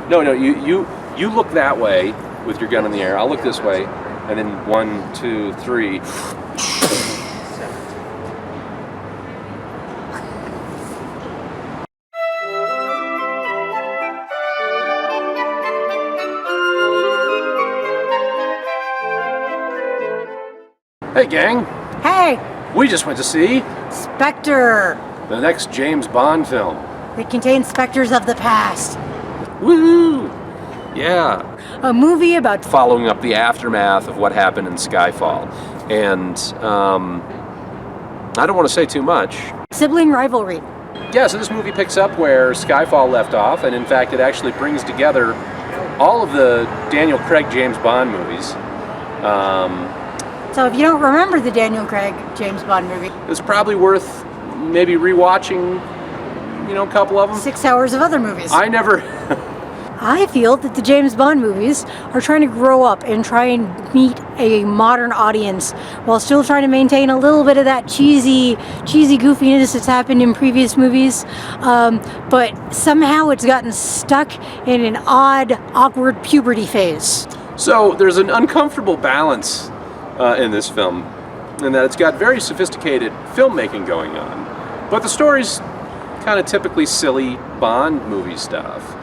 No, no, you look that way with your gun in the air. I'll look this way, and then 1, 2, 3. Hey, gang. Hey! We just went to see Spectre! the next James Bond film. It contains specters of the past. Woohoo! Yeah. A movie about Following up the aftermath of what happened in Skyfall. And I don't want to say too much. sibling rivalry. Yeah, so this movie picks up where Skyfall left off, and in fact it actually brings together all of the Daniel Craig James Bond movies. So if you don't remember the Daniel Craig James Bond movie, It's probably worth maybe rewatching, a couple of them. 6 hours of other movies. I never... I feel that the James Bond movies are trying to grow up and try and meet a modern audience while still trying to maintain a little bit of that cheesy goofiness that's happened in previous movies. But somehow it's gotten stuck in an odd, awkward puberty phase. So there's an uncomfortable balance in this film, in that it's got very sophisticated filmmaking going on, but the story's kind of typically silly Bond movie stuff.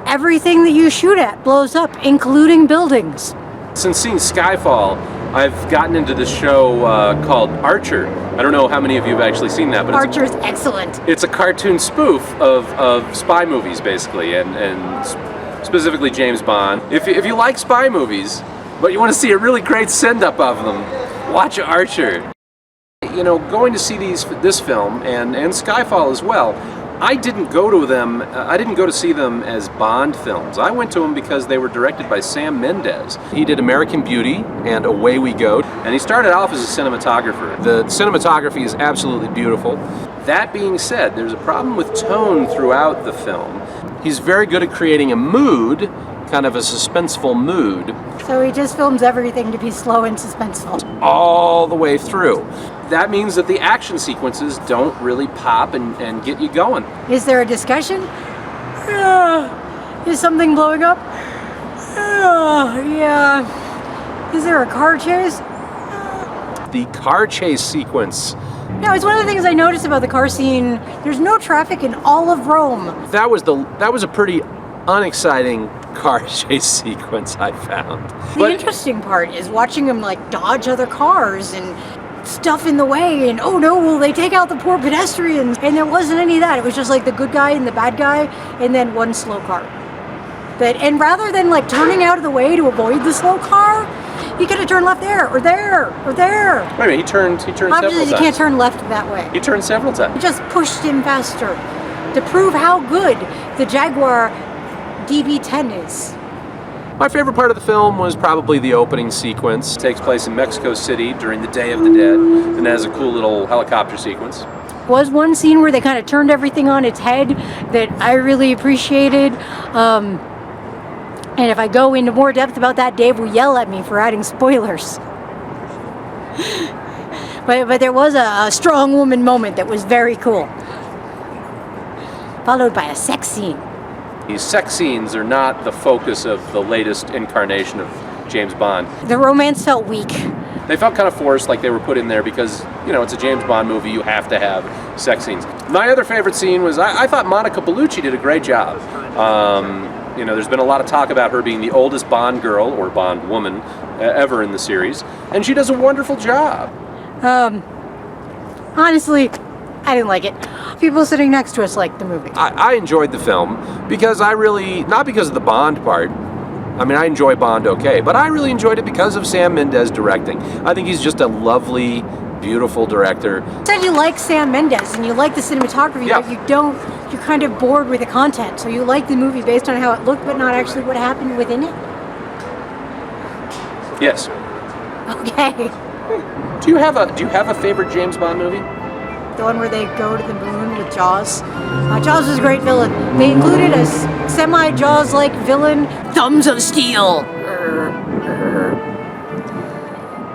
Everything that you shoot at blows up, including buildings. Since seeing Skyfall, I've gotten into this show called Archer. I don't know how many of you have actually seen that, but Archer's excellent. It's a cartoon spoof of spy movies, basically, and specifically James Bond. If you like spy movies, but you want to see a really great send-up of them, watch Archer. Going to see this film and Skyfall as well, I didn't go to see them as Bond films. I went to them because they were directed by Sam Mendes. He did American Beauty and Away We Go, and he started off as a cinematographer. The cinematography is absolutely beautiful. That being said, there's a problem with tone throughout the film. He's very good at creating a mood, kind of a suspenseful mood. So he just films everything to be slow and suspenseful. All the way through. That means that the action sequences don't really pop and get you going. Is there a discussion? Is something blowing up? Yeah. Is there a car chase? The car chase sequence. No, it's one of the things I noticed about the car scene. There's no traffic in all of Rome. That was a pretty unexciting car chase sequence, I found. The interesting part is watching them dodge other cars and stuff in the way, and oh no, will they take out the poor pedestrians? And there wasn't any of that. It was just the good guy and the bad guy, and then one slow car. And rather than turning out of the way to avoid the slow car, he could have turned left there, or there, or there. Wait a minute, he turned several times. You can't turn left that way. He turned several times. It just pushed him faster to prove how good the Jaguar DB10 is. My favorite part of the film was probably the opening sequence. It takes place in Mexico City during the Day of the Dead, and has a cool little helicopter sequence. Was one scene where they kind of turned everything on its head that I really appreciated. And if I go into more depth about that, Dave will yell at me for adding spoilers. but there was a strong woman moment that was very cool, followed by a sex scene. These sex scenes are not the focus of the latest incarnation of James Bond. The romance felt weak. They felt kind of forced, like they were put in there because, it's a James Bond movie, you have to have sex scenes. My other favorite scene was, I thought Monica Bellucci did a great job. There's been a lot of talk about her being the oldest Bond girl, or Bond woman, ever in the series, and she does a wonderful job. Honestly, I didn't like it. People sitting next to us liked the movie. I enjoyed the film because not because of the Bond part. I mean, I enjoy Bond okay, but I really enjoyed it because of Sam Mendes directing. I think he's just a lovely, beautiful director. You said you like Sam Mendes and you like the cinematography, yeah. But you're kind of bored with the content. So you like the movie based on how it looked, but not actually what happened within it? Yes. Okay. Do you have a favorite James Bond movie? The one where they go to the moon with Jaws. Jaws was a great villain. They included a semi-Jaws-like villain, Thumbs of Steel.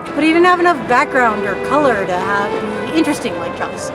But he didn't have enough background or color to be interesting like Jaws.